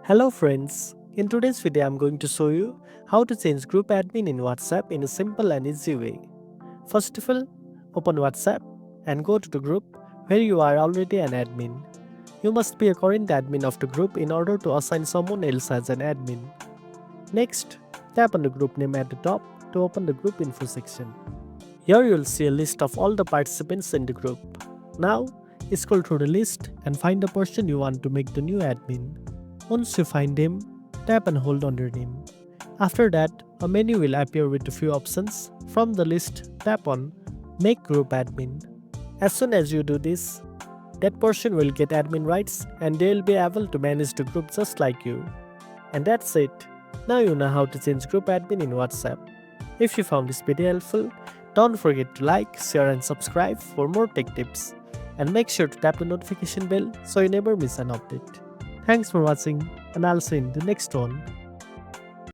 Hello friends, in today's video I'm going to show you how to change group admin in WhatsApp in a simple and easy way. First of all, open WhatsApp and go to the group where you are already an admin. You must be a current admin of the group in order to assign someone else as an admin. Next, tap on the group name at the top to open the group info section. Here you'll see a list of all the participants in the group. Now, scroll through the list and find the person you want to make the new admin. Once you find him, tap and hold on their name. After that, a menu will appear with a few options. From the list, tap on Make Group Admin. As soon as you do this, that person will get admin rights and they will be able to manage the group just like you. And that's it. Now you know how to change group admin in WhatsApp. If you found this video helpful, don't forget to like, share and subscribe for more tech tips. And make sure to tap the notification bell so you never miss an update. Thanks for watching and I'll see you in the next one.